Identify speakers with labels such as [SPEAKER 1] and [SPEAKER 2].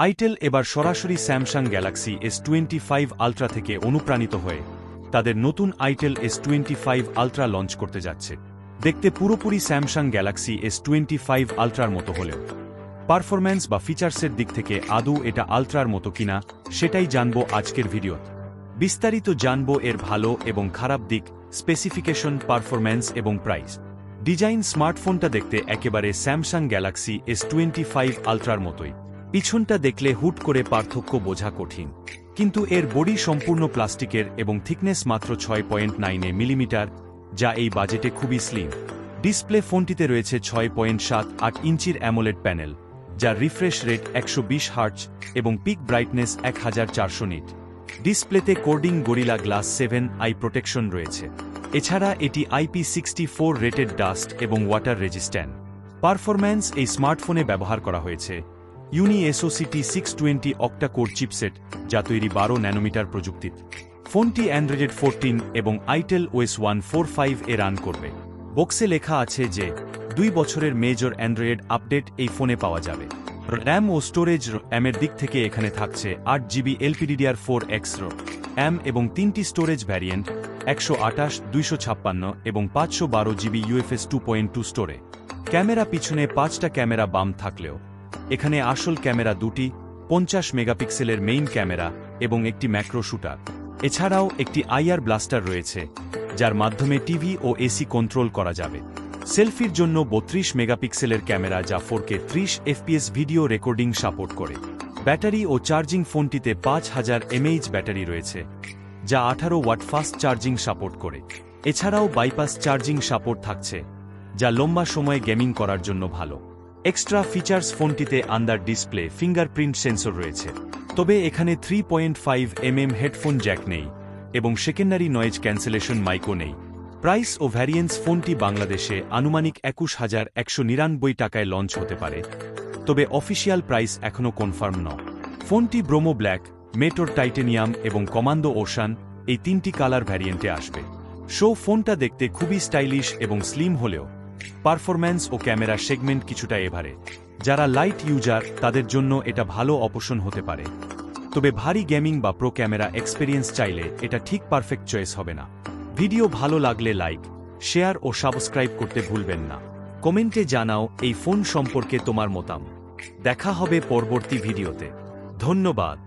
[SPEAKER 1] Itel এবার সরাসরি Samsung Galaxy S25 ultra থেকে অনুপ্রাণিত হয়ে তাদের নতুন আইটেল S25 আলট্রা লঞ্চ করতে যাচ্ছে। দেখতে পুরোপুরি স্যামসাং গ্যালাক্সি S25 আলট্রার মতো হলেও পারফরম্যান্স বা ফিচার্সের দিক থেকে আদৌ এটা আলট্রার মতো কিনা সেটাই জানব আজকের ভিডিওতে। বিস্তারিত জানব এর ভালো এবং খারাপ দিক, স্পেসিফিকেশন, পারফরম্যান্স এবং প্রাইস। ডিজাইন স্মার্টফোনটা দেখতে একেবারে স্যামসাং গ্যালাক্সি S25 আলট্রার মতোই। পিছনটা দেখলে হুট করে পার্থক্য বোঝা কঠিন, কিন্তু এর বডি সম্পূর্ণ প্লাস্টিকের এবং থিকনেস মাত্র 6.9 মিলিমিটার, যা এই বাজেটে খুবই স্লিম। ডিসপ্লে ফোনটিতে রয়েছে 6.78 ইঞ্চির অ্যামোলেড প্যানেল, যার রিফ্রেশ রেট 120 হার্টজ এবং পিক ব্রাইটনেস 1400 নিট। ডিসপ্লেতে কোর্ডিং গরিলা গ্লাস 7 আই প্রোটেকশন রয়েছে। এছাড়া এটি IP64 রেটেড ডাস্ট এবং ওয়াটার রেজিস্ট্যান্ট। পারফরম্যান্স এই স্মার্টফোনে ব্যবহার করা হয়েছে ইউনি SoC T620 octa core chipset, যা তৈরি 12 ন্যানোমিটার প্রযুক্তির। ফোনটি অ্যান্ড্রয়েড 14 এবং আইটেল OS 145 এ রান করবে। বক্সে লেখা আছে যে 2 বছরের মেজর অ্যান্ড্রয়েড আপডেট এই ফোনে পাওয়া যাবে। র্যাম ও স্টোরেজ র্যামের দিক থেকে এখানে থাকছে 8GB LPDDR4X RAM এবং 3টি স্টোরেজ ভ্যারিয়েন্ট 128, 256 এবং 512GB UFS 2.2 স্টোরে। ক্যামেরা পিছনে 5টা ক্যামেরা বাম থাকলেও এখানে আসল ক্যামেরা 2টি, 50 মেগাপিক্সেলের মেইন ক্যামেরা এবং একটি ম্যাক্রো শুটার। এছাড়াও একটি IR ব্লাস্টার রয়েছে, যার মাধ্যমে টিভি ও এসি কন্ট্রোল করা যাবে। সেলফির জন্য 32 মেগাপিক্সেলের ক্যামেরা, যা 4K 30 FPS video recording support করে। ব্যাটারি ও চার্জিং ফোনটিতে 5000 mAh ব্যাটারি রয়েছে, যা 18 ওয়াট ফাস্ট চার্জিং সাপোর্ট করে। এছাড়াও বাইপাস চার্জিং সাপোর্ট থাকছে, যা লম্বা সময় গেমিং করার জন্য ভালো। এক্সট্রা ফিচার্স ফোনটিতে আন্ডার ডিসপ্লে ফিঙ্গারপ্রিন্ট সেন্সর রয়েছে, তবে এখানে 3.5 হেডফোন জ্যাক নেই এবং সেকেন্ডারি নয়েজ ক্যান্সেলেশন মাইকও নেই। প্রাইস ও ভ্যারিয়েন্স ফোনটি বাংলাদেশে আনুমানিক 21,199 টাকায় লঞ্চ হতে পারে, তবে অফিসিয়াল প্রাইস এখনও কনফার্ম নয়। ফোনটি ব্রোমো ব্ল্যাক, মেটোর টাইটেনিয়াম এবং কমান্ডো ওশান এই 3টি কালার ভ্যারিয়েন্টে আসবে। ফোনটা দেখতে খুবই স্টাইলিশ এবং স্লিম হলেও পারফরম্যান্স ও ক্যামেরা সেগমেন্ট কিছুটা এভারে। যারা লাইট ইউজার তাদের জন্য এটা ভালো অপশন হতে পারে, তবে ভারী গেমিং বা প্রো ক্যামেরা এক্সপেরিয়েন্স চাইলে এটা ঠিক পারফেক্ট চয়েস হবে না। ভিডিও ভালো লাগলে লাইক, শেয়ার ও সাবস্ক্রাইব করতে ভুলবেন না। কমেন্টে জানাও এই ফোন সম্পর্কে তোমার মতামত। দেখা হবে পরবর্তী ভিডিওতে। ধন্যবাদ।